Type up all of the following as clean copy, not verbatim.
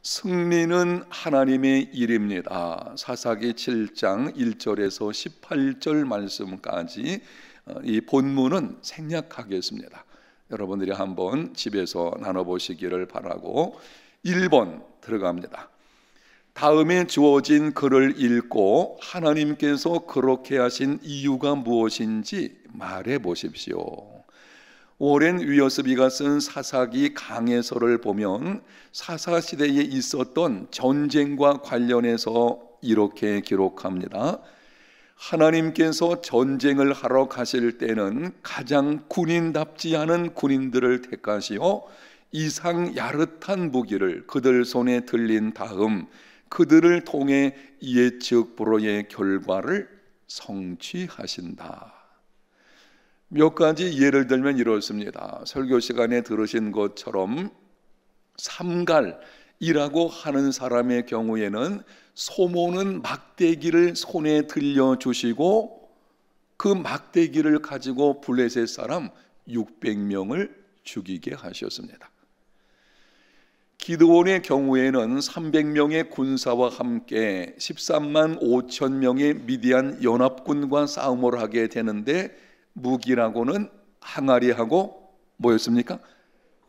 승리는 하나님의 일입니다. 사사기 7장 1절에서 18절 말씀까지 이 본문은 생략하겠습니다. 여러분들이 한번 집에서 나눠보시기를 바라고 1번 들어갑니다. 다음에 주어진 글을 읽고 하나님께서 그렇게 하신 이유가 무엇인지 말해 보십시오. 오랜 위어스비가 쓴 사사기 강해서를 보면 사사시대에 있었던 전쟁과 관련해서 이렇게 기록합니다. 하나님께서 전쟁을 하러 가실 때는 가장 군인답지 않은 군인들을 택하시어 이상 야릇한 무기를 그들 손에 들린 다음 그들을 통해 예측 불허의 결과를 성취하신다. 몇 가지 예를 들면 이렇습니다. 설교 시간에 들으신 것처럼 삼갈이라고 하는 사람의 경우에는 소모는 막대기를 손에 들려주시고 그 막대기를 가지고 블레셋 사람 600명을 죽이게 하셨습니다. 기드온의 경우에는 300명의 군사와 함께 13만 5천 명의 미디안 연합군과 싸움을 하게 되는데 무기라고는 항아리하고 뭐였습니까?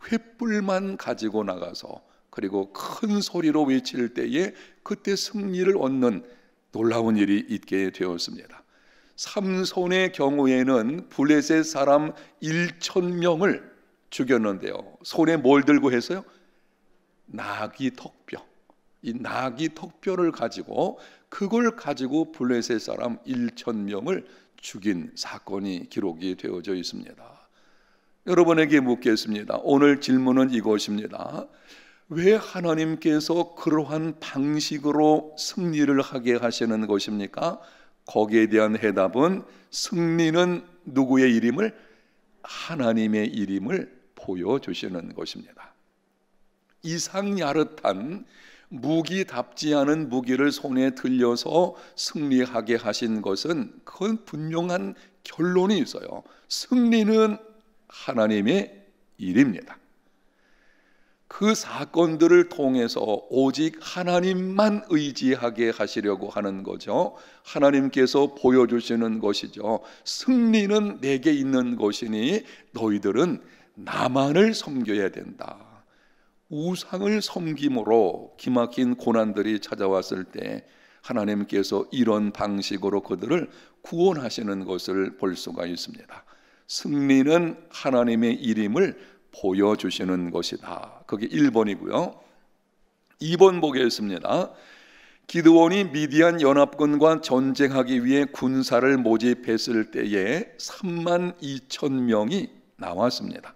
횃불만 가지고 나가서 그리고 큰 소리로 외칠 때에 그때 승리를 얻는 놀라운 일이 있게 되었습니다. 삼손의 경우에는 블레셋 사람 1,000명을 죽였는데요. 손에 뭘 들고 했어요? 나귀 턱뼈. 이 나귀 턱뼈를 가지고 그걸 가지고 블레셋 사람 1,000명을 죽인 사건이 기록이 되어져 있습니다. 여러분에게 묻겠습니다. 오늘 질문은 이것입니다. 왜 하나님께서 그러한 방식으로 승리를 하게 하시는 것입니까? 거기에 대한 해답은 승리는 누구의 일임을? 하나님의 일임을 보여주시는 것입니다. 이상야릇한 무기답지 않은 무기를 손에 들려서 승리하게 하신 것은 그건 분명한 결론이 있어요. 승리는 하나님의 일입니다. 그 사건들을 통해서 오직 하나님만 의지하게 하시려고 하는 거죠. 하나님께서 보여주시는 것이죠. 승리는 내게 있는 것이니 너희들은 나만을 섬겨야 된다. 우상을 섬김으로 기막힌 고난들이 찾아왔을 때 하나님께서 이런 방식으로 그들을 구원하시는 것을 볼 수가 있습니다. 승리는 하나님의 일임을 보여주시는 것이다. 그게 1번이고요. 2번 보겠습니다. 기드온이 미디안 연합군과 전쟁하기 위해 군사를 모집했을 때에 3만 2천 명이 나왔습니다.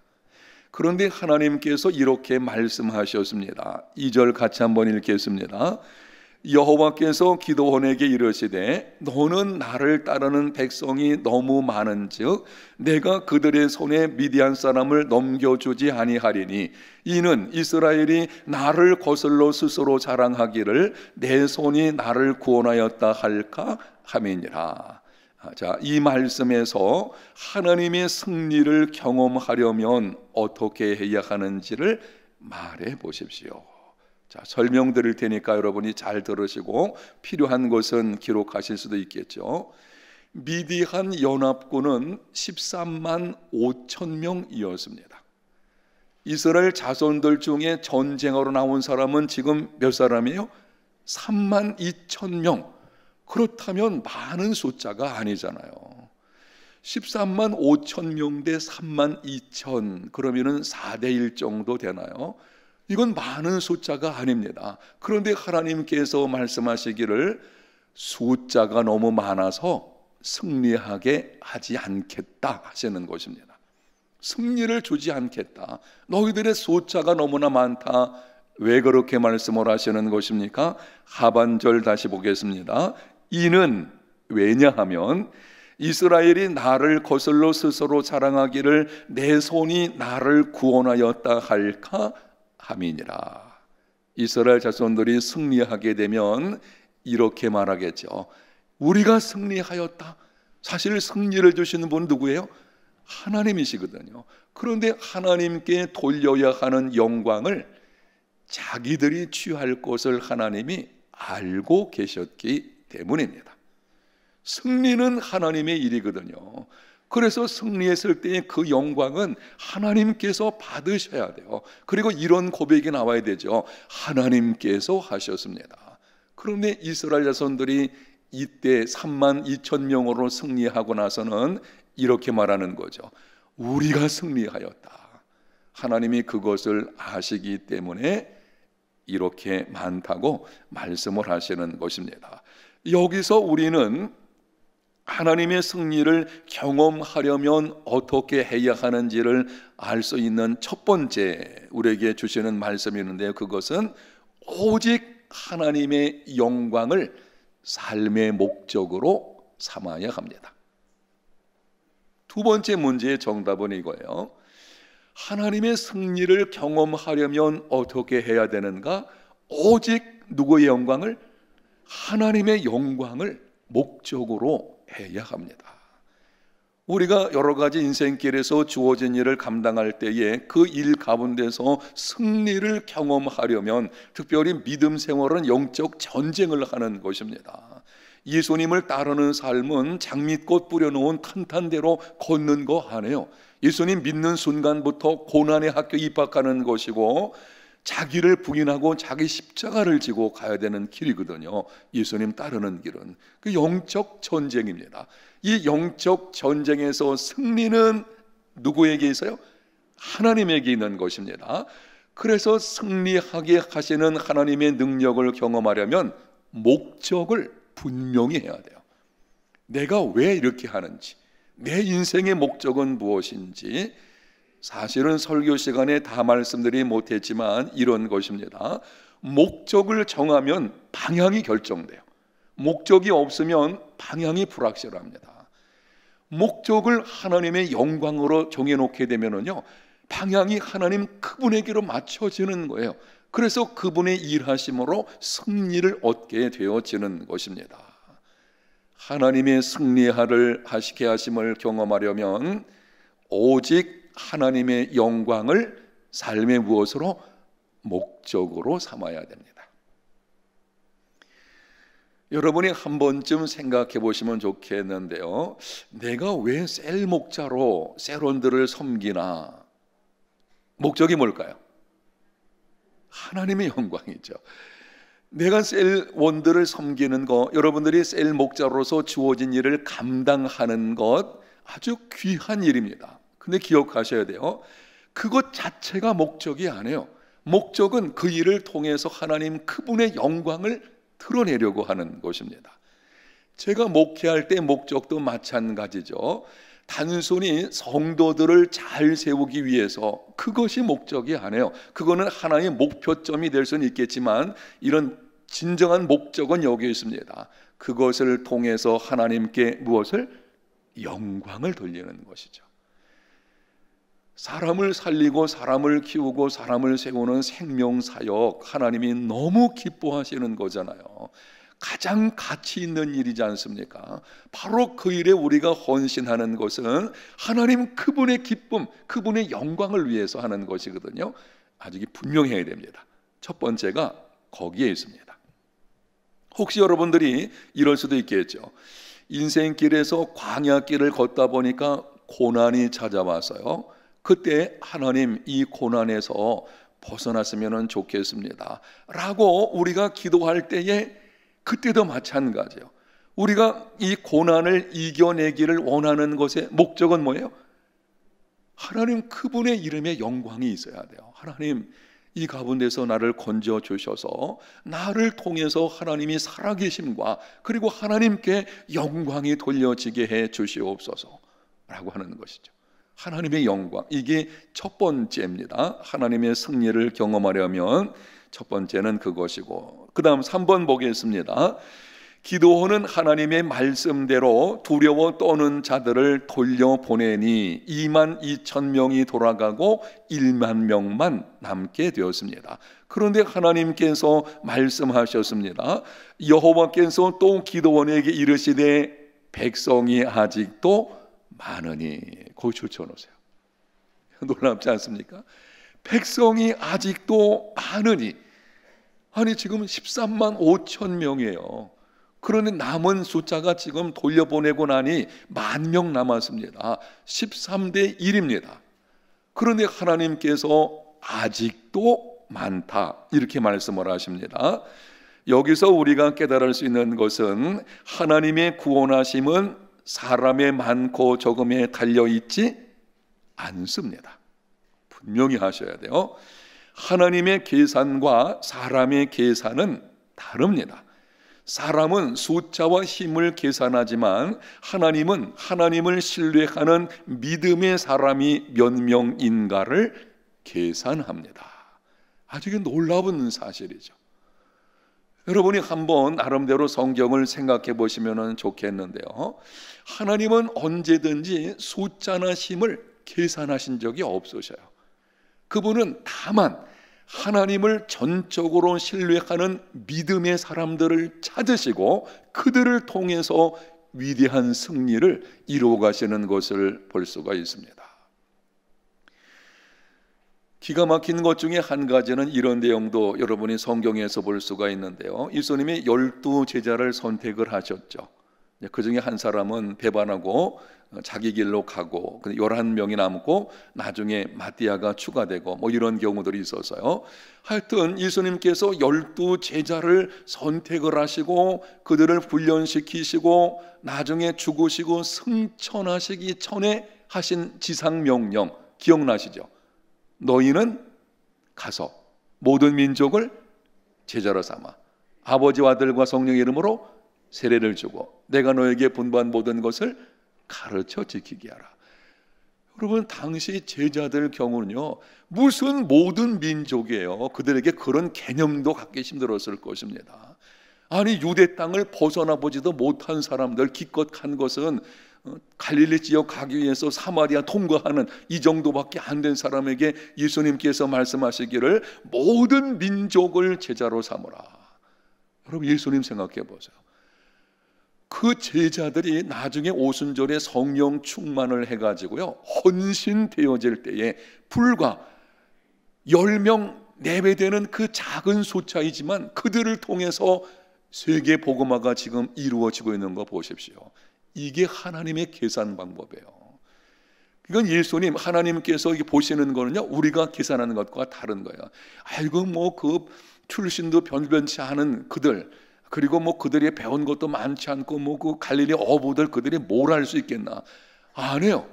그런데 하나님께서 이렇게 말씀하셨습니다. 2절 같이 한번 읽겠습니다. 여호와께서 기드온에게 이르시되 너는 나를 따르는 백성이 너무 많은즉 내가 그들의 손에 미디안 사람을 넘겨주지 아니하리니 이는 이스라엘이 나를 거슬러 스스로 자랑하기를 내 손이 나를 구원하였다 할까 함이니라. 자, 이 말씀에서 하나님의 승리를 경험하려면 어떻게 해야 하는지를 말해 보십시오. 자, 설명드릴 테니까 여러분이 잘 들으시고 필요한 것은 기록하실 수도 있겠죠. 미디안 연합군은 13만 5천 명이었습니다. 이스라엘 자손들 중에 전쟁하러 나온 사람은 지금 몇 사람이에요? 3만 2천 명. 그렇다면 많은 숫자가 아니잖아요. 13만 5천 명 대 3만 2천, 그러면은 4대 1 정도 되나요? 이건 많은 숫자가 아닙니다. 그런데 하나님께서 말씀하시기를 숫자가 너무 많아서 승리하게 하지 않겠다 하시는 것입니다. 승리를 주지 않겠다. 너희들의 숫자가 너무나 많다. 왜 그렇게 말씀을 하시는 것입니까? 하반절 다시 보겠습니다. 이는 왜냐하면 이스라엘이 나를 거슬러 스스로 자랑하기를 내 손이 나를 구원하였다 할까 함이니라. 이스라엘 자손들이 승리하게 되면 이렇게 말하겠죠. 우리가 승리하였다. 사실 승리를 주시는 분은 누구예요? 하나님이시거든요. 그런데 하나님께 돌려야 하는 영광을 자기들이 취할 것을 하나님이 알고 계셨기 때문입니다. 승리는 하나님의 일이거든요. 그래서 승리했을 때의 그 영광은 하나님께서 받으셔야 돼요. 그리고 이런 고백이 나와야 되죠. 하나님께서 하셨습니다. 그런데 이스라엘 자손들이 이때 32,000명으로 승리하고 나서는 이렇게 말하는 거죠. 우리가 승리하였다. 하나님이 그것을 아시기 때문에 이렇게 많다고 말씀을 하시는 것입니다. 여기서 우리는 하나님의 승리를 경험하려면 어떻게 해야 하는지를 알 수 있는 첫 번째 우리에게 주시는 말씀이 있는데요. 그것은 오직 하나님의 영광을 삶의 목적으로 삼아야 합니다. 두 번째 문제의 정답은 이거예요. 하나님의 승리를 경험하려면 어떻게 해야 되는가? 오직 누구의 영광을? 하나님의 영광을 목적으로 해야 합니다. 우리가 여러 가지 인생길에서 주어진 일을 감당할 때에 그 일 가운데서 승리를 경험하려면 특별히 믿음 생활은 영적 전쟁을 하는 것입니다. 예수님을 따르는 삶은 장미꽃 뿌려놓은 탄탄대로 걷는 거 아니에요. 예수님 믿는 순간부터 고난의 학교 입학하는 것이고 자기를 부인하고 자기 십자가를 지고 가야 되는 길이거든요. 예수님 따르는 길은 그 영적 전쟁입니다. 이 영적 전쟁에서 승리는 누구에게 있어요? 하나님에게 있는 것입니다. 그래서 승리하게 하시는 하나님의 능력을 경험하려면 목적을 분명히 해야 돼요. 내가 왜 이렇게 하는지, 내 인생의 목적은 무엇인지. 사실은 설교 시간에 다 말씀드리지 못했지만 이런 것입니다. 목적을 정하면 방향이 결정돼요. 목적이 없으면 방향이 불확실합니다. 목적을 하나님의 영광으로 정해놓게 되면은요, 방향이 하나님 그분에게로 맞춰지는 거예요. 그래서 그분의 일하심으로 승리를 얻게 되어지는 것입니다. 하나님의 승리하게 하심을 경험하려면 오직 하나님의 영광을 삶의 무엇으로? 목적으로 삼아야 됩니다. 여러분이 한 번쯤 생각해 보시면 좋겠는데요. 내가 왜 셀 목자로 셀원들을 섬기나? 목적이 뭘까요? 하나님의 영광이죠. 내가 셀원들을 섬기는 것, 여러분들이 셀 목자로서 주어진 일을 감당하는 것 아주 귀한 일입니다. 근데 기억하셔야 돼요. 그것 자체가 목적이 아니에요. 목적은 그 일을 통해서 하나님 그분의 영광을 드러내려고 하는 것입니다. 제가 목회할 때 목적도 마찬가지죠. 단순히 성도들을 잘 세우기 위해서 그것이 목적이 아니에요. 그거는 하나님의 목표점이 될 수는 있겠지만 이런 진정한 목적은 여기 있습니다. 그것을 통해서 하나님께 무엇을? 영광을 돌리는 것이죠. 사람을 살리고 사람을 키우고 사람을 세우는 생명사역, 하나님이 너무 기뻐하시는 거잖아요. 가장 가치 있는 일이지 않습니까? 바로 그 일에 우리가 헌신하는 것은 하나님 그분의 기쁨, 그분의 영광을 위해서 하는 것이거든요. 아주 분명해야 됩니다. 첫 번째가 거기에 있습니다. 혹시 여러분들이 이럴 수도 있겠죠. 인생길에서 광야길을 걷다 보니까 고난이 찾아와서요. 그때 하나님 이 고난에서 벗어났으면 좋겠습니다 라고 우리가 기도할 때에 그때도 마찬가지예요. 우리가 이 고난을 이겨내기를 원하는 것의 목적은 뭐예요? 하나님 그분의 이름에 영광이 있어야 돼요. 하나님 이 가운데서 나를 건져 주셔서 나를 통해서 하나님이 살아계심과 그리고 하나님께 영광이 돌려지게 해 주시옵소서 라고 하는 것이죠. 하나님의 영광, 이게 첫 번째입니다. 하나님의 승리를 경험하려면 첫 번째는 그것이고, 그 다음 3번 보겠습니다. 기도원은 하나님의 말씀대로 두려워 떠는 자들을 돌려보내니 22,000명이 돌아가고 1만 명만 남게 되었습니다. 그런데 하나님께서 말씀하셨습니다. 여호와께서 또 기도원에게 이르시되 백성이 아직도 많으니, 거기 줄쳐놓으세요. 놀랍지 않습니까? 백성이 아직도 많으니, 아니 지금 13만 5천 명이에요. 그런데 남은 숫자가 지금 돌려보내고 나니 10,000명 남았습니다. 13대 1입니다. 그런데 하나님께서 아직도 많다 이렇게 말씀을 하십니다. 여기서 우리가 깨달을 수 있는 것은 하나님의 구원하심은 사람의 많고 적음에 달려있지 않습니다. 분명히 하셔야 돼요. 하나님의 계산과 사람의 계산은 다릅니다. 사람은 숫자와 힘을 계산하지만 하나님은 하나님을 신뢰하는 믿음의 사람이 몇 명인가를 계산합니다. 아주 놀라운 사실이죠. 여러분이 한번 나름대로 성경을 생각해 보시면 좋겠는데요. 하나님은 언제든지 숫자나 힘을 계산하신 적이 없으셔요. 그분은 다만 하나님을 전적으로 신뢰하는 믿음의 사람들을 찾으시고 그들을 통해서 위대한 승리를 이루어 가시는 것을 볼 수가 있습니다. 기가 막힌 것 중에 한 가지는 이런 내용도 여러분이 성경에서 볼 수가 있는데요. 예수님이 12 제자를 선택을 하셨죠. 그 중에 한 사람은 배반하고 자기 길로 가고 11명이 남고 나중에 마띠아가 추가되고 이런 경우들이 있어서요. 하여튼 예수님께서 12 제자를 선택을 하시고 그들을 훈련시키시고 나중에 죽으시고 승천하시기 전에 하신 지상명령 기억나시죠? 너희는 가서 모든 민족을 제자로 삼아 아버지와 아들과 성령의 이름으로 세례를 주고 내가 너에게 분부한 모든 것을 가르쳐 지키게 하라. 여러분 당시 제자들 경우는요 무슨 모든 민족이에요. 그들에게 그런 개념도 갖기 힘들었을 것입니다. 아니 유대 땅을 벗어나 보지도 못한 사람들 기껏 간 것은 갈릴리 지역 가기 위해서 사마리아 통과하는 이 정도밖에 안 된 사람에게 예수님께서 말씀하시기를 모든 민족을 제자로 삼으라. 여러분 예수님 생각해 보세요. 그 제자들이 나중에 오순절에 성령 충만을 해가지고요 헌신되어질 때에 불과 10명 내외되는 그 작은 숫자이지만 그들을 통해서 세계 복음화가 지금 이루어지고 있는 거 보십시오. 이게 하나님의 계산 방법이에요. 이건 예수님 하나님께서 보시는 거는요 우리가 계산하는 것과 다른 거예요. 아이고 그 출신도 변변치 않은 그들 그리고 그들이 배운 것도 많지 않고 그 갈릴리 어부들 그들이 뭘 할 수 있겠나. 아니에요.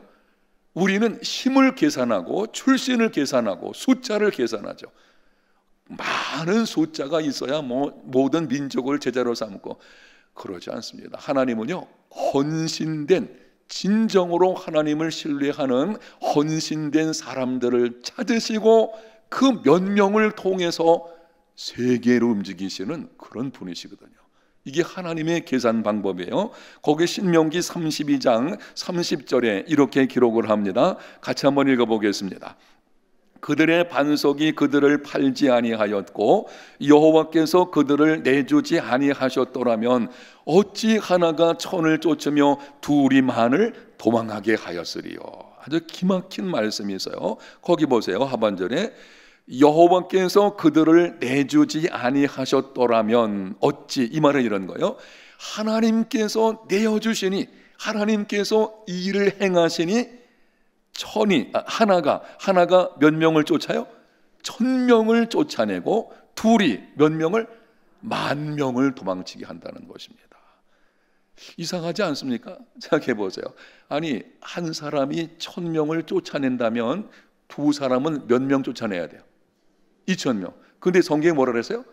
우리는 힘을 계산하고 출신을 계산하고 숫자를 계산하죠. 많은 숫자가 있어야 모든 민족을 제자로 삼고 그러지 않습니다. 하나님은요 헌신된 진정으로 하나님을 신뢰하는 헌신된 사람들을 찾으시고 그 몇 명을 통해서 세계로 움직이시는 그런 분이시거든요. 이게 하나님의 계산 방법이에요. 거기 신명기 32장 30절에 이렇게 기록을 합니다. 같이 한번 읽어보겠습니다. 그들의 반석이 그들을 팔지 아니하였고 여호와께서 그들을 내주지 아니하셨더라면 어찌 하나가 천을 쫓으며 둘이 만을 도망하게 하였으리요. 아주 기막힌 말씀이 있어요. 거기 보세요. 하반절에 여호와께서 그들을 내주지 아니하셨더라면 어찌, 이 말은 이런 거예요. 하나님께서 내어주시니 하나님께서 이 일을 행하시니 하나가 몇 명을 쫓아요? 1,000명을 쫓아내고 둘이 몇 명을? 10,000명을 도망치게 한다는 것입니다. 이상하지 않습니까? 생각해 보세요. 아니 한 사람이 1,000명을 쫓아낸다면 두 사람은 몇 명 쫓아내야 돼요? 2,000명. 근데 성경에 뭐라 그랬어요?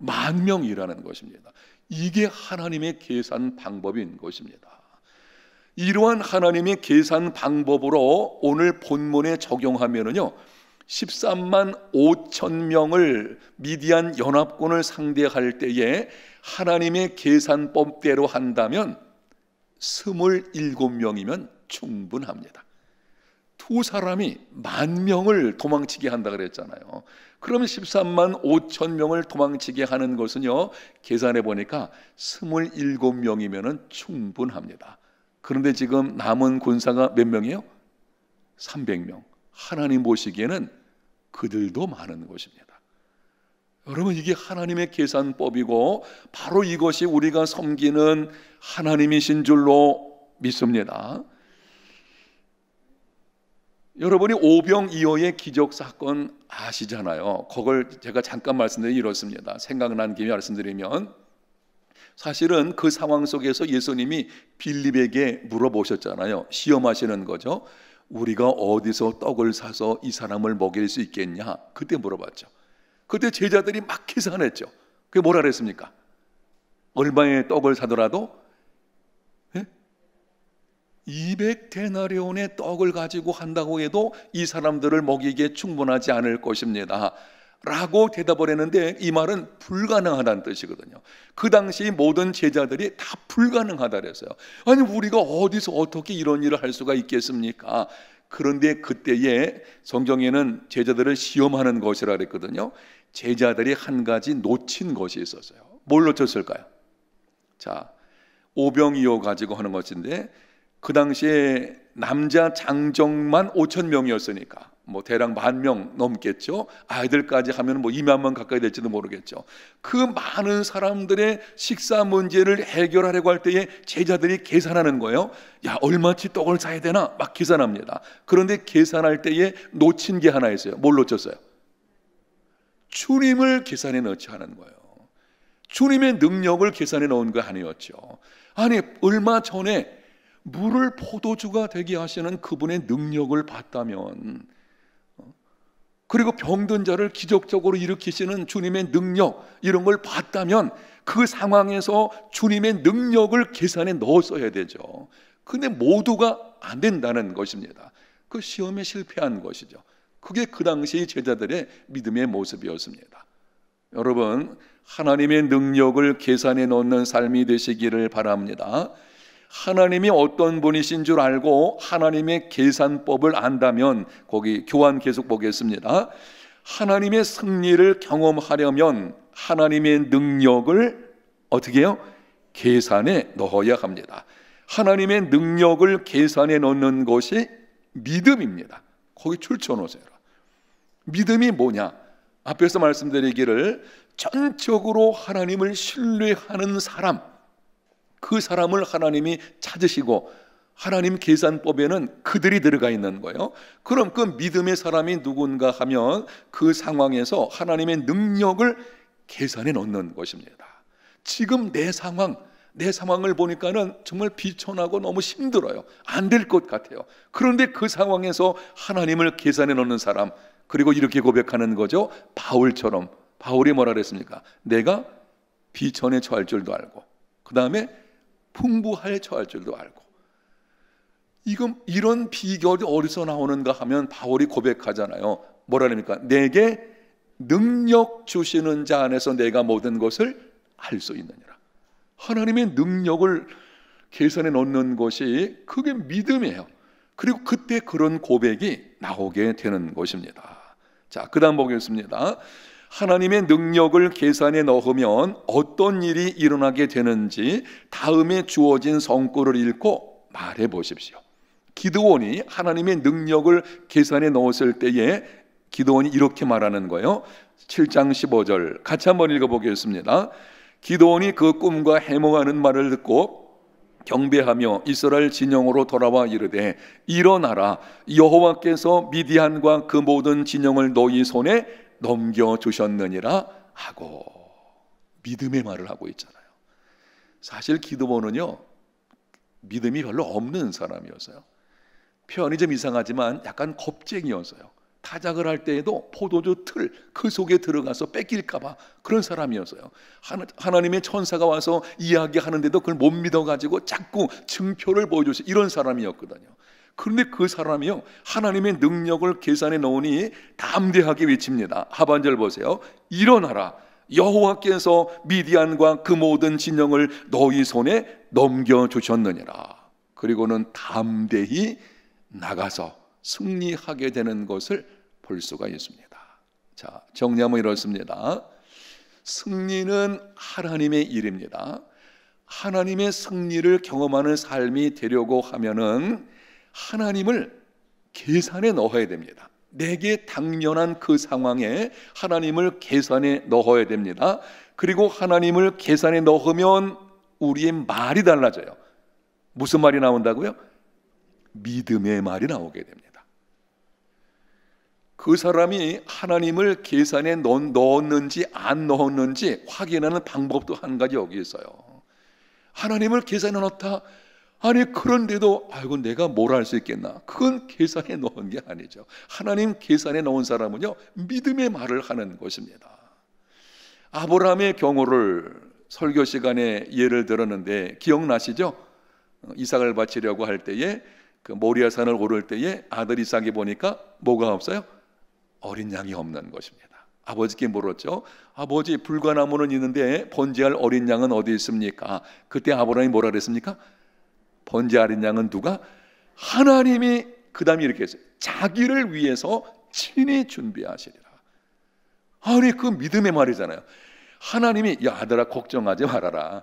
10,000명이라는 것입니다. 이게 하나님의 계산 방법인 것입니다. 이러한 하나님의 계산 방법으로 오늘 본문에 적용하면은요 13만 5천 명을 미디안 연합군을 상대할 때에 하나님의 계산법대로 한다면 27명이면 충분합니다. 두 사람이 10,000명을 도망치게 한다 그랬잖아요. 그러면 13만 5천 명을 도망치게 하는 것은요 계산해 보니까 27명이면 충분합니다. 그런데 지금 남은 군사가 몇 명이에요? 300명. 하나님 보시기에는 그들도 많은 것입니다. 여러분, 이게 하나님의 계산법이고 바로 이것이 우리가 섬기는 하나님이신 줄로 믿습니다. 여러분이 오병이어의 기적 사건 아시잖아요. 그걸 제가 잠깐 말씀드리면 이렇습니다. 생각난 김에 말씀드리면, 사실은 그 상황 속에서 예수님이 빌립에게 물어보셨잖아요. 시험하시는 거죠. 우리가 어디서 떡을 사서 이 사람을 먹일 수 있겠냐? 그때 물어봤죠. 그때 제자들이 막 계산했죠. 그게 뭐라 그랬습니까? 얼마의 떡을 사더라도 200데나리온의 떡을 가지고 한다고 해도 이 사람들을 먹이기에 충분하지 않을 것입니다 라고 대답을 했는데, 이 말은 불가능하다는 뜻이거든요. 그 당시 모든 제자들이 다 불가능하다 그랬어요. 아니, 우리가 어디서 어떻게 이런 일을 할 수가 있겠습니까? 그런데 그때에 성경에는 제자들을 시험하는 것이라 그랬거든요. 제자들이 한 가지 놓친 것이 있었어요. 뭘 놓쳤을까요? 자, 오병이어 가지고 하는 것인데, 그 당시에 남자 장정만 5,000명이었으니까 뭐 대략 10,000명 넘겠죠. 아이들까지 하면 뭐 20,000명 가까이 될지도 모르겠죠. 그 많은 사람들의 식사 문제를 해결하려고 할 때에 제자들이 계산하는 거예요. 야, 얼마치 떡을 사야 되나? 막 계산합니다. 그런데 계산할 때에 놓친 게 하나 있어요. 뭘 놓쳤어요? 주님을 계산에 넣지 않은 거예요. 주님의 능력을 계산에 넣은 거 아니었죠. 아니, 얼마 전에 물을 포도주가 되게 하시는 그분의 능력을 봤다면, 그리고 병든 자를 기적적으로 일으키시는 주님의 능력, 이런 걸 봤다면 그 상황에서 주님의 능력을 계산에 넣었어야 되죠. 근데 모두가 안 된다는 것입니다. 그 시험에 실패한 것이죠. 그게 그 당시 제자들의 믿음의 모습이었습니다. 여러분, 하나님의 능력을 계산에 넣는 삶이 되시기를 바랍니다. 하나님이 어떤 분이신 줄 알고 하나님의 계산법을 안다면, 거기 교환 계속 보겠습니다. 하나님의 승리를 경험하려면 하나님의 능력을 어떻게 해요? 계산에 넣어야 합니다. 하나님의 능력을 계산에 넣는 것이 믿음입니다. 거기 출처놓으세요. 믿음이 뭐냐? 앞에서 말씀드리기를, 전적으로 하나님을 신뢰하는 사람, 그 사람을 하나님이 찾으시고 하나님 계산법에는 그들이 들어가 있는 거예요. 그럼 그 믿음의 사람이 누군가 하면 그 상황에서 하나님의 능력을 계산에 넣는 것입니다. 지금 내 상황을 보니까는 정말 비천하고 너무 힘들어요. 안 될 것 같아요. 그런데 그 상황에서 하나님을 계산에 넣는 사람, 그리고 이렇게 고백하는 거죠. 바울처럼. 바울이 뭐라 그랬습니까? 내가 비천에 처할 줄도 알고, 그 다음에 풍부하에 처할 줄도 알고. 이런 비결이 어디서 나오는가 하면 바울이 고백하잖아요. 뭐라 합니까? 내게 능력 주시는 자 안에서 내가 모든 것을 할 수 있느니라. 하나님의 능력을 계산에 넣는 것이, 그게 믿음이에요. 그리고 그때 그런 고백이 나오게 되는 것입니다. 자, 그 다음 보겠습니다. 하나님의 능력을 계산에 넣으면 어떤 일이 일어나게 되는지 다음에 주어진 성구를 읽고 말해 보십시오. 기드온이 하나님의 능력을 계산에 넣었을 때에 기드온이 이렇게 말하는 거예요. 7장 15절 같이 한번 읽어보겠습니다. 기드온이 그 꿈과 해몽하는 말을 듣고 경배하며 이스라엘 진영으로 돌아와 이르되, 일어나라, 여호와께서 미디안과 그 모든 진영을 너희 손에 넘겨주셨느니라 하고. 믿음의 말을 하고 있잖아요. 사실 기드온은요, 믿음이 별로 없는 사람이었어요. 표현이 좀 이상하지만 약간 겁쟁이였어요. 타작을 할 때에도 포도주 틀 그 속에 들어가서 뺏길까봐 그런 사람이었어요. 하나님의 천사가 와서 이야기하는데도 그걸 못 믿어가지고 자꾸 증표를 보여주세요, 이런 사람이었거든요. 그런데 그 사람이요, 하나님의 능력을 계산해 놓으니 담대하게 외칩니다. 하반절 보세요. 일어나라, 여호와께서 미디안과 그 모든 진영을 너희 손에 넘겨주셨느니라. 그리고는 담대히 나가서 승리하게 되는 것을 볼 수가 있습니다. 자, 정리하면 이렇습니다. 승리는 하나님의 일입니다. 하나님의 승리를 경험하는 삶이 되려고 하면은 하나님을 계산에 넣어야 됩니다. 내게 당면한 그 상황에 하나님을 계산에 넣어야 됩니다. 그리고 하나님을 계산에 넣으면 우리의 말이 달라져요. 무슨 말이 나온다고요? 믿음의 말이 나오게 됩니다. 그 사람이 하나님을 계산에 넣었는지 안 넣었는지 확인하는 방법도 한 가지 여기 있어요. 하나님을 계산에 넣었다. 아니 그런데도 아이고 내가 뭘 할 수 있겠나? 그건 계산에 넣은 게 아니죠. 하나님 계산에 넣은 사람은요 믿음의 말을 하는 것입니다. 아브라함의 경우를 설교 시간에 예를 들었는데 기억나시죠? 이삭을 바치려고 할 때에 그 모리아산을 오를 때에 아들 이삭이 보니까 뭐가 없어요? 어린 양이 없는 것입니다. 아버지께 물었죠. 아버지 불가나무는 있는데 번제할 어린 양은 어디 있습니까? 그때 아브라함이 뭐라 그랬습니까? 번제할 양은 누가? 하나님이. 그 다음에 이렇게 했어요. 자기를 위해서 친히 준비하시리라. 아니 그 믿음의 말이잖아요. 하나님이 야 아들아 걱정하지 말아라.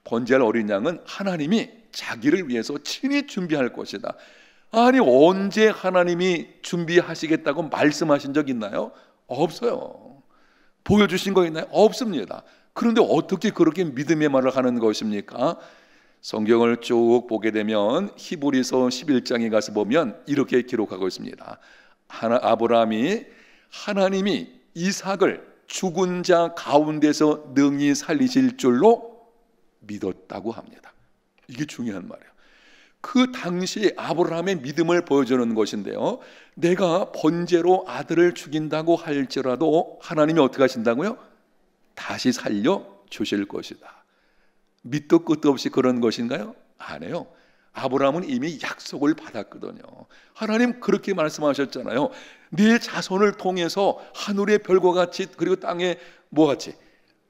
번제할 어린 양은 하나님이 자기를 위해서 친히 준비할 것이다. 아니 언제 하나님이 준비하시겠다고 말씀하신 적 있나요? 없어요. 보여주신 거 있나요? 없습니다. 그런데 어떻게 그렇게 믿음의 말을 하는 것입니까? 성경을 쭉 보게 되면 히브리서 11장에 가서 보면 이렇게 기록하고 있습니다. 아브라함이 하나님이 이삭을 죽은 자 가운데서 능히 살리실 줄로 믿었다고 합니다. 이게 중요한 말이에요. 그 당시 아브라함의 믿음을 보여주는 것인데요, 내가 번제로 아들을 죽인다고 할지라도 하나님이 어떻게 하신다고요? 다시 살려 주실 것이다. 밑도 끝도 없이 그런 것인가요? 아니에요. 아브라함은 이미 약속을 받았거든요. 하나님 그렇게 말씀하셨잖아요. 네 자손을 통해서 하늘의 별과 같이 그리고 땅에 뭐같이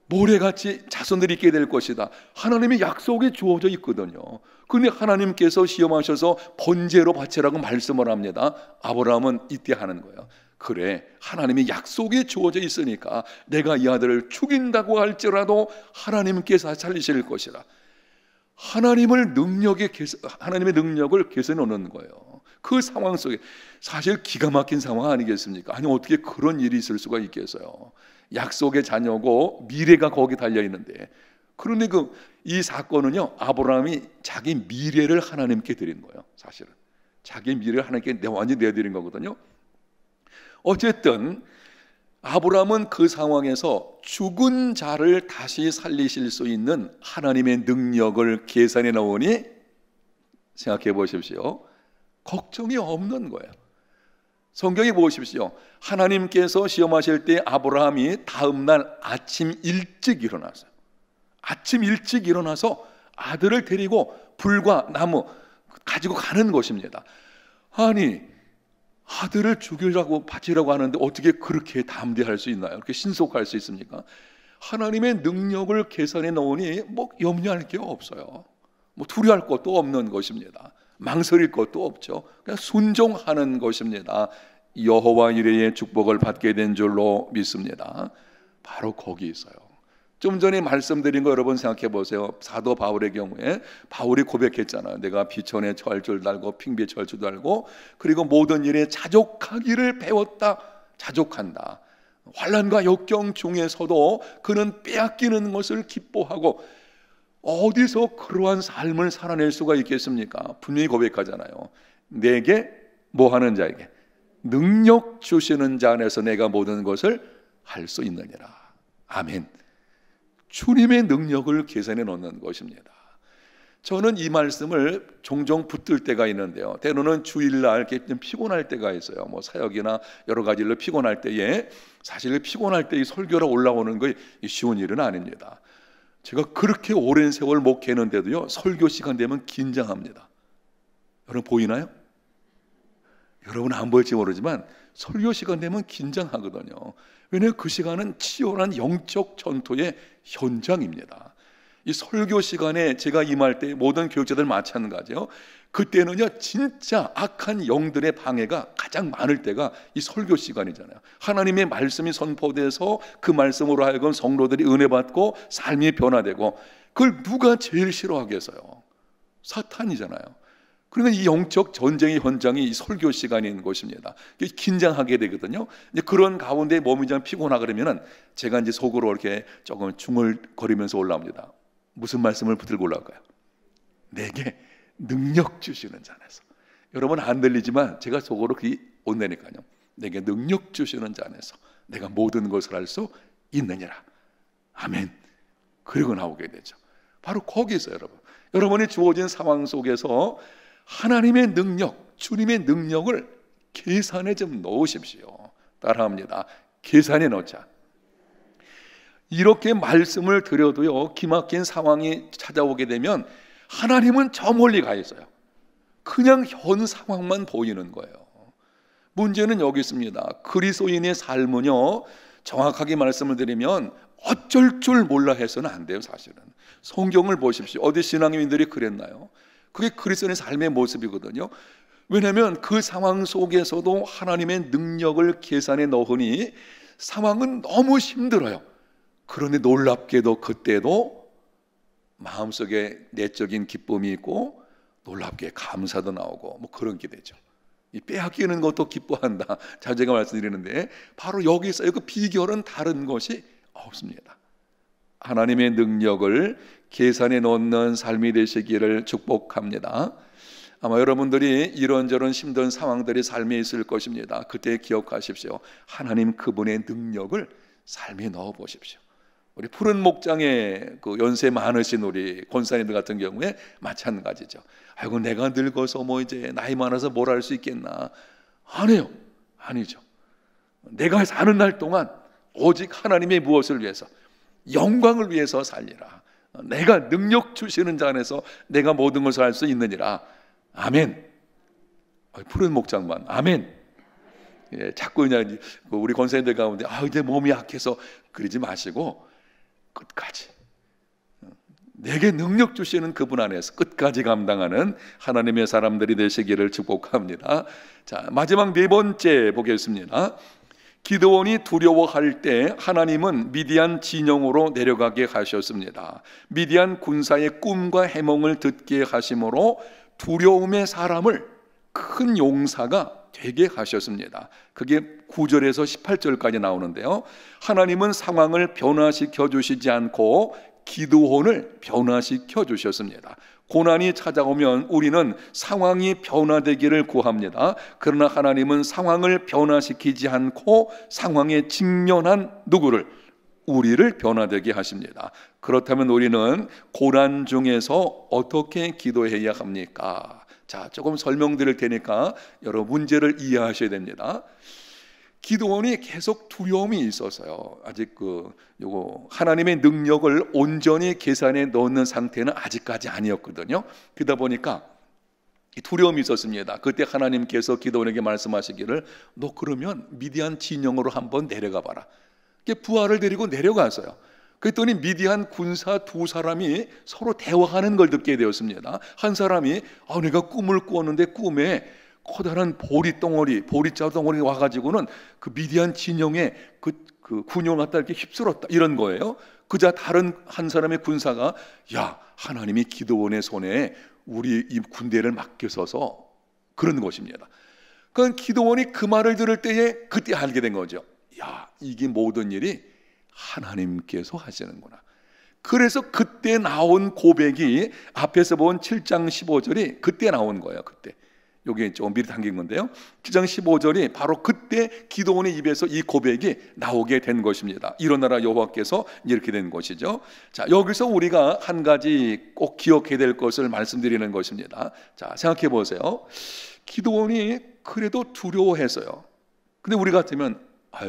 모래같이 자손들이 있게 될 것이다. 하나님의 약속이 주어져 있거든요. 그런데 하나님께서 시험하셔서 번제로 바치라고 말씀을 합니다. 아브라함은 이때 하는 거예요. 그래 하나님의 약속이 주어져 있으니까 내가 이 아들을 죽인다고 할지라도 하나님께서 살리실 것이라. 하나님의 능력을 계산해 놓는 거예요. 그 상황 속에 사실 기가 막힌 상황 아니겠습니까? 아니 어떻게 그런 일이 있을 수가 있겠어요? 약속의 자녀고 미래가 거기 달려 있는데. 그런데 이 사건은요 아브라함이 자기 미래를 하나님께 드린 거예요. 사실은 자기 미래를 하나님께 완전히 내드린 거거든요. 어쨌든 아브라함은 그 상황에서 죽은 자를 다시 살리실 수 있는 하나님의 능력을 계산해 놓으니 생각해 보십시오. 걱정이 없는 거예요. 성경에 보십시오. 하나님께서 시험하실 때 아브라함이 다음날 아침 일찍 일어났어요. 아침 일찍 일어나서 아들을 데리고 불과 나무 가지고 가는 것입니다. 아니 아들을 죽이려고 바치려고 하는데 어떻게 그렇게 담대할 수 있나요? 그렇게 신속할 수 있습니까? 하나님의 능력을 계산해 놓으니 뭐 염려할 게 없어요. 뭐 두려워할 것도 없는 것입니다. 망설일 것도 없죠. 그냥 순종하는 것입니다. 여호와 이레의 축복을 받게 된 줄로 믿습니다. 바로 거기 있어요. 좀 전에 말씀드린 거 여러분 생각해 보세요. 사도 바울의 경우에 바울이 고백했잖아요. 내가 비천에 처할 줄 알고 핑비에 처할 줄 알고 그리고 모든 일에 자족하기를 배웠다. 자족한다. 환난과 역경 중에서도 그는 빼앗기는 것을 기뻐하고 어디서 그러한 삶을 살아낼 수가 있겠습니까? 분명히 고백하잖아요. 내게 뭐 하는 자에게 능력 주시는 자 안에서 내가 모든 것을 할 수 있느니라. 아멘. 주님의 능력을 계산해 놓는 것입니다. 저는 이 말씀을 종종 붙들 때가 있는데요. 때로는 주일날 이렇게 좀 피곤할 때가 있어요. 뭐 사역이나 여러 가지 일로 피곤할 때에 사실 피곤할 때 이 설교로 올라오는 거 쉬운 일은 아닙니다. 제가 그렇게 오랜 세월 목회했는데도요 설교 시간 되면 긴장합니다. 여러분 보이나요? 여러분 안 보일지 모르지만 설교 시간 되면 긴장하거든요. 왜냐하면 그 시간은 치열한 영적 전투의 현장입니다. 이 설교 시간에 제가 임할 때 모든 교육자들 마찬가지예요. 그때는요 진짜 악한 영들의 방해가 가장 많을 때가 이 설교 시간이잖아요. 하나님의 말씀이 선포돼서 그 말씀으로 하여금 성도들이 은혜 받고 삶이 변화되고 그걸 누가 제일 싫어하겠어요? 사탄이잖아요. 그러니까 이 영적 전쟁의 현장이 이 설교 시간인 것입니다. 긴장하게 되거든요. 이제 그런 가운데 몸이 좀 피곤하 그러면은 제가 이제 속으로 이렇게 조금 중얼거리면서 올라옵니다. 무슨 말씀을 붙들고 올라올까요? 내게 능력 주시는 자에서. 여러분 안 들리지만 제가 속으로 그게 온다니까요. 내게 능력 주시는 자 안에서 내가 모든 것을 할 수 있느니라. 아멘. 그리고 나오게 되죠. 바로 거기서 여러분이 주어진 상황 속에서 하나님의 능력, 주님의 능력을 계산에 좀 넣으십시오. 따라합니다. 계산에 넣자. 이렇게 말씀을 드려도요, 기막힌 상황이 찾아오게 되면 하나님은 저 멀리 가 있어요. 그냥 현 상황만 보이는 거예요. 문제는 여기 있습니다. 그리스도인의 삶은요, 정확하게 말씀을 드리면 어쩔 줄 몰라 해서는 안 돼요. 사실은 성경을 보십시오. 어디 신앙인들이 그랬나요? 그게 그리스도인의 삶의 모습이거든요. 왜냐하면 그 상황 속에서도 하나님의 능력을 계산에 넣으니 상황은 너무 힘들어요. 그런데 놀랍게도 그때도 마음속에 내적인 기쁨이 있고 놀랍게 감사도 나오고 뭐 그런 게 되죠. 이 빼앗기는 것도 기뻐한다. 자, 제가 말씀드리는데 바로 여기 있어요. 그 비결은 다른 것이 없습니다. 하나님의 능력을 계산에 넣는 삶이 되시기를 축복합니다. 아마 여러분들이 이런저런 힘든 상황들이 삶에 있을 것입니다. 그때 기억하십시오. 하나님 그분의 능력을 삶에 넣어 보십시오. 우리 푸른 목장에 그 연세 많으신 우리 권사님들 같은 경우에 마찬가지죠. 아이고 내가 늙어서 뭐 이제 나이 많아서 뭘 할 수 있겠나. 아니요. 아니죠. 내가 사는 날 동안 오직 하나님의 무엇을 위해서, 영광을 위해서 살리라. 내가 능력 주시는 자 안에서 내가 모든 것을 할 수 있느니라. 아멘. 푸른 목장만. 아멘. 예, 자꾸 그냥 우리 권사님들 가운데 이제 몸이 약해서 그러지 마시고 끝까지 내게 능력 주시는 그분 안에서 끝까지 감당하는 하나님의 사람들이 되시기를 축복합니다. 자, 마지막 네 번째 보겠습니다. 기드온이 두려워할 때 하나님은 미디안 진영으로 내려가게 하셨습니다. 미디안 군사의 꿈과 해몽을 듣게 하심으로 두려움의 사람을 큰 용사가 되게 하셨습니다. 그게 9절에서 18절까지 나오는데요. 하나님은 상황을 변화시켜 주시지 않고 기드온을 변화시켜 주셨습니다. 고난이 찾아오면 우리는 상황이 변화되기를 구합니다. 그러나 하나님은 상황을 변화시키지 않고 상황에 직면한 누구를? 우리를 변화되게 하십니다. 그렇다면 우리는 고난 중에서 어떻게 기도해야 합니까? 자, 조금 설명드릴 테니까 여러 문제를 이해하셔야 됩니다. 기드온이 계속 두려움이 있어서요. 아직 요거 하나님의 능력을 온전히 계산에 넣는 상태는 아직까지 아니었거든요. 그러다 보니까 두려움이 있었습니다. 그때 하나님께서 기드온에게 말씀하시기를 너 그러면 미디안 진영으로 한번 내려가 봐라. 부하를 데리고 내려가서요. 그랬더니 미디안 군사 두 사람이 서로 대화하는 걸 듣게 되었습니다. 한 사람이 내가 꿈을 꾸었는데 꿈에 커다란 보리자 덩어리 와가지고는 그 미디안 진영에 그 군용을 갖다 이렇게 휩쓸었다 이런 거예요. 그자 다른 한 사람의 군사가 야 하나님이 기드온의 손에 우리 이 군대를 맡겨서서 그런 것입니다. 그러니까 기드온이 그 말을 들을 때에 그때 알게 된 거죠. 야 이게 모든 일이 하나님께서 하시는구나. 그래서 그때 나온 고백이 앞에서 본 7장 15절이 그때 나온 거예요. 그때 여기 조금 미리 당긴 건데요. 7장 15절이 바로 그때 기드온의 입에서 이 고백이 나오게 된 것입니다. 일어나라 여호와께서 이렇게 된 것이죠. 자, 여기서 우리가 한 가지 꼭 기억해야 될 것을 말씀드리는 것입니다. 자, 생각해 보세요. 기드온이 그래도 두려워해서요. 근데 우리 같으면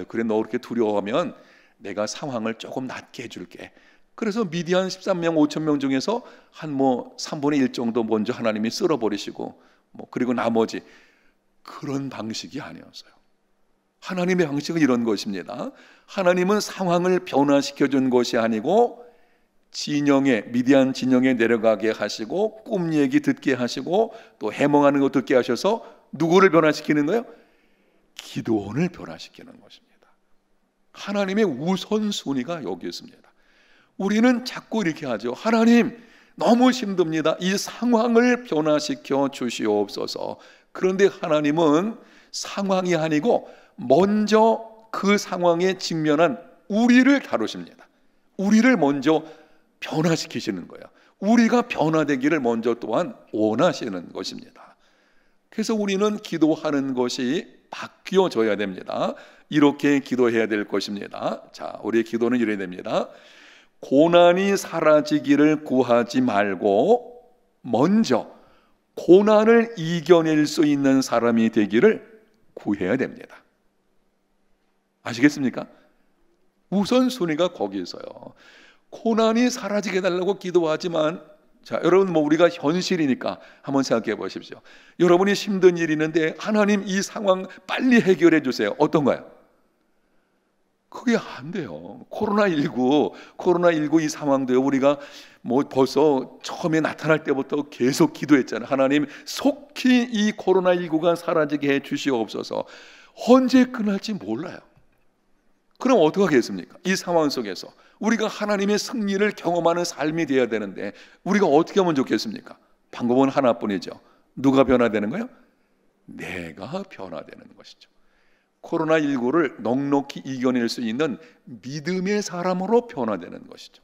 그래 너 그렇게 두려워하면 내가 상황을 조금 낮게 해줄게. 그래서 미디안 13명 5천 명 중에서 한 3분의 1 정도 먼저 하나님이 쓸어버리시고 그리고 나머지 그런 방식이 아니었어요. 하나님의 방식은 이런 것입니다. 하나님은 상황을 변화시켜 준 것이 아니고 미디안 진영에 내려가게 하시고 꿈 얘기 듣게 하시고 또 해몽하는 거 듣게 하셔서 누구를 변화시키는 거예요? 기드온을 변화시키는 것입니다. 하나님의 우선순위가 여기 있습니다. 우리는 자꾸 이렇게 하죠. 하나님 너무 힘듭니다. 이 상황을 변화시켜 주시옵소서. 그런데 하나님은 상황이 아니고 먼저 그 상황에 직면한 우리를 다루십니다. 우리를 먼저 변화시키시는 거예요. 우리가 변화되기를 먼저 또한 원하시는 것입니다. 그래서 우리는 기도하는 것이 바뀌어져야 됩니다. 이렇게 기도해야 될 것입니다. 자, 우리의 기도는 이래야 됩니다. 고난이 사라지기를 구하지 말고 먼저 고난을 이겨낼 수 있는 사람이 되기를 구해야 됩니다. 아시겠습니까? 우선순위가 거기 있어요. 고난이 사라지게 해달라고 기도하지만, 자, 여러분, 우리가 현실이니까 한번 생각해 보십시오. 여러분이 힘든 일이 있는데 하나님 이 상황 빨리 해결해 주세요. 어떤가요? 그게 안 돼요. 코로나19 이 상황도요, 우리가 벌써 처음에 나타날 때부터 계속 기도했잖아요. 하나님 속히 이 코로나19가 사라지게 해 주시옵소서. 언제 끝날지 몰라요. 그럼 어떻게 하겠습니까? 이 상황 속에서 우리가 하나님의 승리를 경험하는 삶이 되어야 되는데 우리가 어떻게 하면 좋겠습니까? 방법은 하나뿐이죠. 누가 변화되는 거예요? 내가 변화되는 것이죠. 코로나19를 넉넉히 이겨낼 수 있는 믿음의 사람으로 변화되는 것이죠.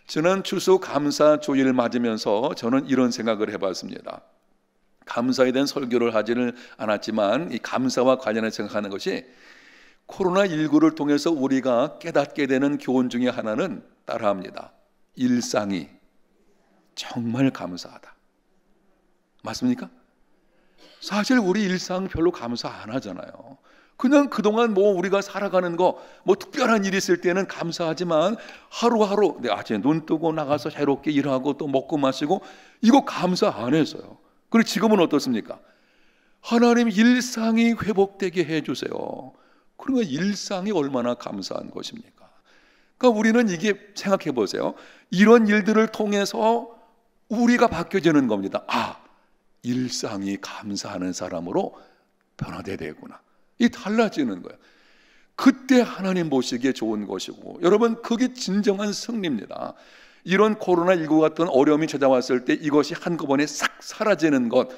지난 추수감사 조일을 맞으면서 저는 이런 생각을 해봤습니다. 감사에 대한 설교를 하지는 않았지만 이 감사와 관련해서 생각하는 것이, 코로나19를 통해서 우리가 깨닫게 되는 교훈 중에 하나는 따라합니다. 일상이 정말 감사하다. 맞습니까? 사실 우리 일상 별로 감사 안 하잖아요. 그냥 그동안 우리가 살아가는 거 특별한 일이 있을 때는 감사하지만 하루하루 내 아침에 눈 뜨고 나가서 새롭게 일하고 또 먹고 마시고 이거 감사 안 했어요. 그리고 지금은 어떻습니까? 하나님 일상이 회복되게 해주세요. 그러면 일상이 얼마나 감사한 것입니까? 그러니까 우리는 이게 생각해 보세요. 이런 일들을 통해서 우리가 바뀌어지는 겁니다. 아, 일상이 감사하는 사람으로 변화돼야 되구나. 이 달라지는 거예요. 그때 하나님 보시기에 좋은 것이고, 여러분, 그게 진정한 승리입니다. 이런 코로나19 같은 어려움이 찾아왔을 때 이것이 한꺼번에 싹 사라지는 것,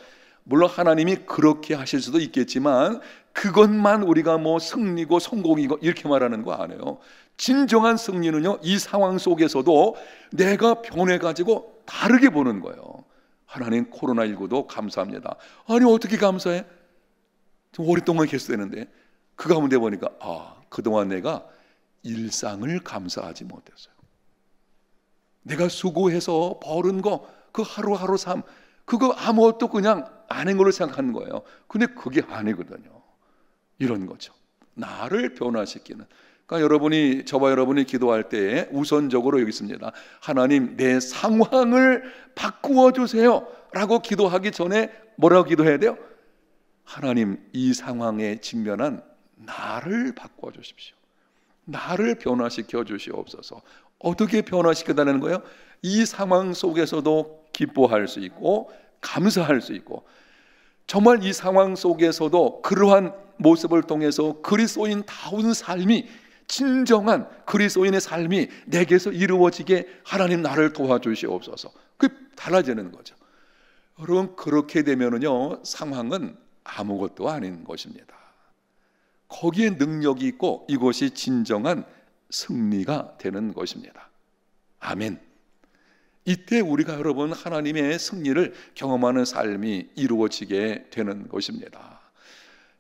물론 하나님이 그렇게 하실 수도 있겠지만 그것만 우리가 승리고 성공이고 이렇게 말하는 거 아니에요. 진정한 승리는요, 이 상황 속에서도 내가 변해가지고 다르게 보는 거예요. 하나님, 코로나19도 감사합니다. 아니, 어떻게 감사해? 좀 오랫동안 계속되는데 그 가운데 보니까 그동안 내가 일상을 감사하지 못했어요. 내가 수고해서 벌은 거, 그 하루하루 삶, 그거 아무것도 그냥 아닌 걸로 생각하는 거예요. 근데 그게 아니거든요. 이런 거죠. 나를 변화시키는. 그러니까 여러분이, 저와 여러분이 기도할 때 우선적으로 여기 있습니다. 하나님, 내 상황을 바꾸어 주세요 라고 기도하기 전에 뭐라고 기도해야 돼요? 하나님, 이 상황에 직면한 나를 바꿔 주십시오. 나를 변화시켜 주시옵소서. 어떻게 변화시켜달라는 거예요? 이 상황 속에서도 기뻐할 수 있고 감사할 수 있고, 정말 이 상황 속에서도 그러한 모습을 통해서 그리스도인다운 삶이, 진정한 그리스도인의 삶이 내게서 이루어지게 하나님 나를 도와주시옵소서. 그게 달라지는 거죠. 여러분, 그렇게 되면은요, 상황은 아무것도 아닌 것입니다. 거기에 능력이 있고 이것이 진정한 승리가 되는 것입니다. 아멘. 이때 우리가 여러분 하나님의 승리를 경험하는 삶이 이루어지게 되는 것입니다.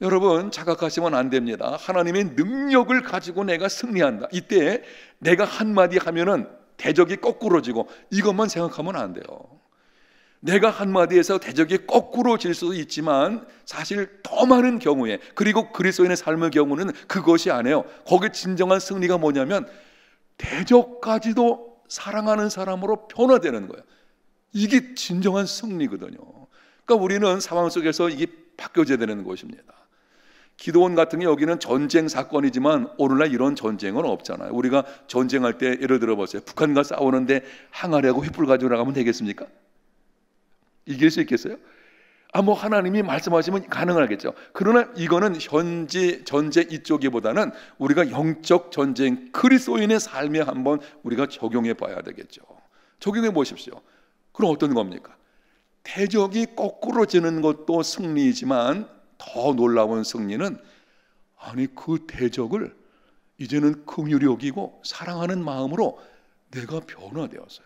여러분, 착각하시면 안 됩니다. 하나님의 능력을 가지고 내가 승리한다. 이때 내가 한마디 하면은 대적이 거꾸로지고 이것만 생각하면 안 돼요. 내가 한마디에서 대적이 거꾸로 질 수도 있지만 사실 더 많은 경우에, 그리고 그리스도인의 삶의 경우는 그것이 아니에요. 거기 진정한 승리가 뭐냐면 대적까지도 사랑하는 사람으로 변화되는 거예요. 이게 진정한 승리거든요. 그러니까 우리는 상황 속에서 이게 바뀌어져야 되는 것입니다. 기도원 같은 게 여기는 전쟁 사건이지만 오늘날 이런 전쟁은 없잖아요. 우리가 전쟁할 때 예를 들어 보세요. 북한과 싸우는데 항아리하고 횃불 가지고 나가면 되겠습니까? 이길 수 있겠어요? 하나님이 말씀하시면 가능하겠죠. 그러나 이거는 현재 전제 이쪽이보다는 우리가 영적 전쟁, 그리스도인의 삶에 한번 우리가 적용해 봐야 되겠죠. 적용해 보십시오. 그럼 어떤 겁니까? 대적이 거꾸로 지는 것도 승리이지만 더 놀라운 승리는 아니 그 대적을 이제는 긍휼히 여기고 사랑하는 마음으로 내가 변화되었어요.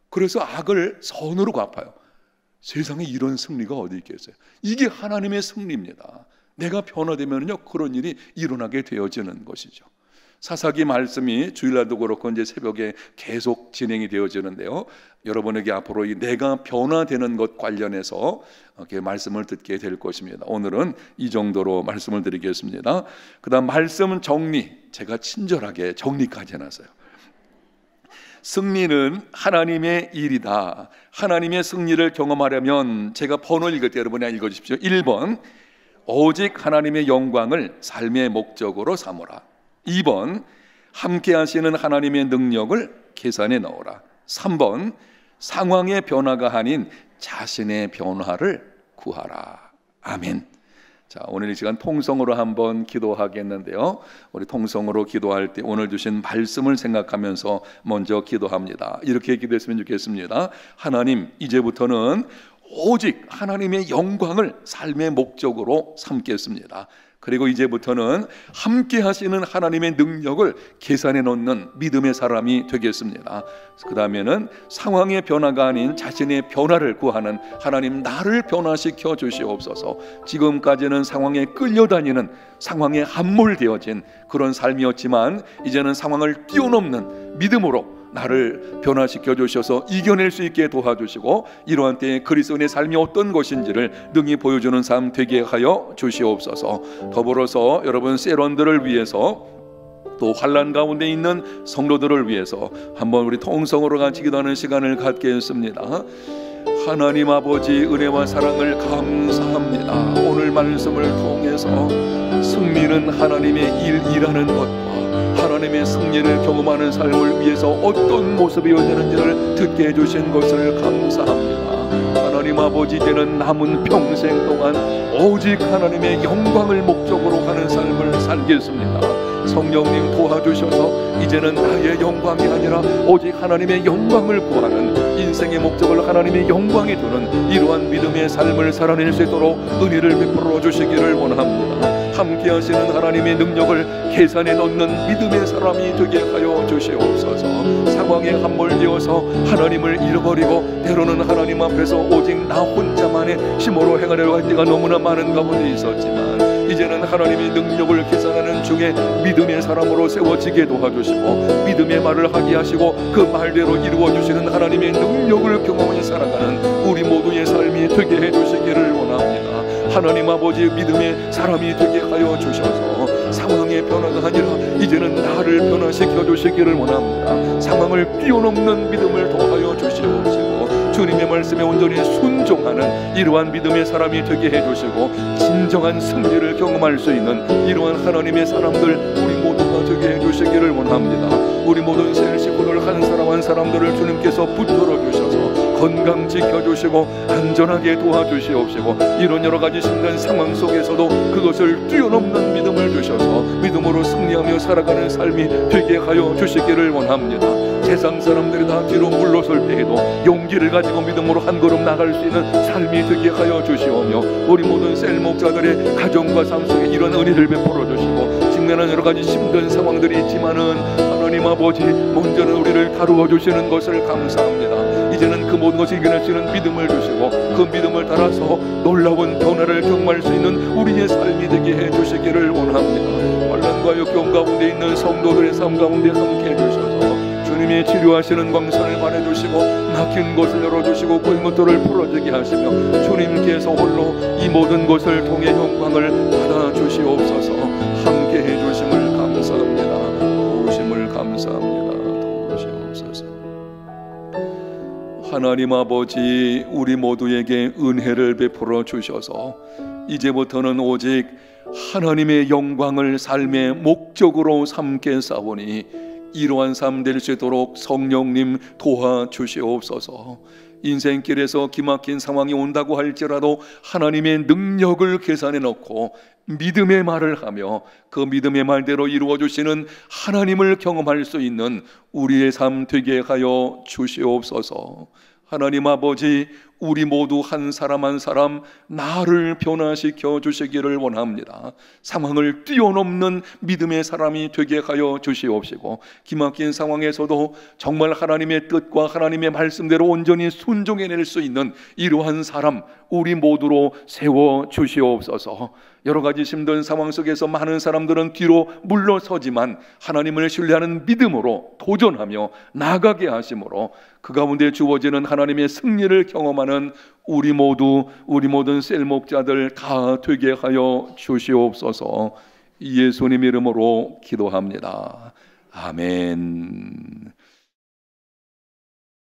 그래서 악을 선으로 갚아요. 세상에 이런 승리가 어디 있겠어요? 이게 하나님의 승리입니다. 내가 변화되면요 그런 일이 일어나게 되어지는 것이죠. 사사기 말씀이 주일날도 그렇고 이제 새벽에 계속 진행이 되어지는데요. 여러분에게 앞으로 이 내가 변화되는 것 관련해서 이렇게 말씀을 듣게 될 것입니다. 오늘은 이 정도로 말씀을 드리겠습니다. 그다음 말씀 정리, 제가 친절하게 정리까지 해놨어요. 승리는 하나님의 일이다. 하나님의 승리를 경험하려면 제가 번호 읽을 때 여러분이 읽어주십시오. 1번 오직 하나님의 영광을 삶의 목적으로 삼으라. 2번 함께 하시는 하나님의 능력을 계산에 넣어라. 3번 상황의 변화가 아닌 자신의 변화를 구하라. 아멘. 자, 오늘 이 시간 통성으로 한번 기도하겠는데요. 우리 통성으로 기도할 때 오늘 주신 말씀을 생각하면서 먼저 기도합니다. 이렇게 기도했으면 좋겠습니다. 하나님, 이제부터는 오직 하나님의 영광을 삶의 목적으로 삼겠습니다. 그리고 이제부터는 함께 하시는 하나님의 능력을 계산해 놓는 믿음의 사람이 되겠습니다. 그 다음에는 상황의 변화가 아닌 자신의 변화를 구하는 하나님, 나를 변화시켜 주시옵소서. 지금까지는 상황에 끌려다니는, 상황에 함몰되어진 그런 삶이었지만 이제는 상황을 뛰어넘는 믿음으로 나를 변화시켜 주셔서 이겨낼 수 있게 도와주시고 이러한 때에 그리스도인의 삶이 어떤 것인지를 능히 보여주는 삶 되게 하여 주시옵소서. 더불어서 여러분 세런들을 위해서 또 환난 가운데 있는 성도들을 위해서 한번 우리 통성으로 같이 기도하는 시간을 갖겠습니다. 하나님 아버지 은혜와 사랑을 감사합니다. 오늘 말씀을 통해서 승리는 하나님의 일이라는 것과 하나님의 승리를 경험하는 삶을 위해서 어떤 모습이어야 되는지를 듣게 해주신 것을 감사합니다. 하나님 아버지, 이제는 남은 평생 동안 오직 하나님의 영광을 목적으로 하는 삶을 살겠습니다. 성령님 도와주셔서 이제는 나의 영광이 아니라 오직 하나님의 영광을 구하는 인생의 목적을 하나님의 영광에 두는 이러한 믿음의 삶을 살아낼 수 있도록 은혜를 베풀어 주시기를 원합니다. 함께 하시는 하나님의 능력을 계산에 넣는 믿음의 사람이 되게 하여 주시옵소서. 상황에 함몰되어서 하나님을 잃어버리고 때로는 하나님 앞에서 오직 나 혼자만의 힘으로 행하려고 할 때가 너무나 많은 가운데 있었지만 이제는 하나님의 능력을 계산하는 중에 믿음의 사람으로 세워지게 도와주시고 믿음의 말을 하게 하시고 그 말대로 이루어주시는 하나님의 능력을 경험하며 살아가는 우리 모두의 삶이 되게 해주시기를 원합니다. 하나님 아버지, 믿음의 사람이 되게 하여 주셔서 상황의 변화가 아니라 이제는 나를 변화시켜 주시기를 원합니다. 상황을 뛰어넘는 믿음을 더하여 주시옵시고 주님의 말씀에 온전히 순종하는 이러한 믿음의 사람이 되게 해주시고 진정한 승리를 경험할 수 있는 이러한 하나님의 사람들 우리 모두가 되게 해주시기를 원합니다. 우리 모든 새 식구들 한 사람 한 사람들을 주님께서 붙들어 주셔서 건강 지켜주시고 안전하게 도와주시옵시고 이런 여러 가지 힘든 상황 속에서도 그것을 뛰어넘는 믿음을 주셔서 믿음으로 승리하며 살아가는 삶이 되게 하여 주시기를 원합니다. 세상 사람들이 다 뒤로 물러설 때에도 용기를 가지고 믿음으로 한 걸음 나갈 수 있는 삶이 되게 하여 주시오며 우리 모든 셀 목자들의 가정과 삶 속에 이런 은혜를 베풀어 주시고 직면한 여러 가지 힘든 상황들이 있지만은 하나님 아버지 먼저는 우리를 다루어 주시는 것을 감사합니다. 이제는 그 모든 것을 이겨낼 수 있는 믿음을 주시고 그 믿음을 따라서 놀라운 변화를 경험할 수 있는 우리의 삶이 되게 해주시기를 원합니다. 환난과 역경 가운데 있는 성도들의 삶 가운데 함께 해주셔서 주님이 치료하시는 광선을 말해주시고 막힌 곳을 열어주시고 골문들을 풀어지게 하시며 주님께서 홀로 이 모든 것을 통해 영광을 받아주시옵소서. 함께 해주심을 감사합니다. 도우심을 감사합니다. 도우시옵소서. 하나님 아버지, 우리 모두에게 은혜를 베풀어 주셔서 이제부터는 오직 하나님의 영광을 삶의 목적으로 삼겠사오니 이러한 삶 될 수 있도록 성령님 도와주시옵소서. 인생길에서 기막힌 상황이 온다고 할지라도 하나님의 능력을 계산해 놓고 믿음의 말을 하며 그 믿음의 말대로 이루어주시는 하나님을 경험할 수 있는 우리의 삶 되게 하여 주시옵소서. 하나님 아버지, 우리 모두 한 사람 한 사람 나를 변화시켜 주시기를 원합니다. 상황을 뛰어넘는 믿음의 사람이 되게 하여 주시옵시고, 기막힌 상황에서도 정말 하나님의 뜻과 하나님의 말씀대로 온전히 순종해낼 수 있는 이러한 사람 우리 모두로 세워 주시옵소서. 여러 가지 힘든 상황 속에서 많은 사람들은 뒤로 물러서지만 하나님을 신뢰하는 믿음으로 도전하며 나가게 하심으로 그 가운데 주어지는 하나님의 승리를 경험하는 우리 모든 셀 목자들 다 되게 하여 주시옵소서. 예수님 이름으로 기도합니다. 아멘.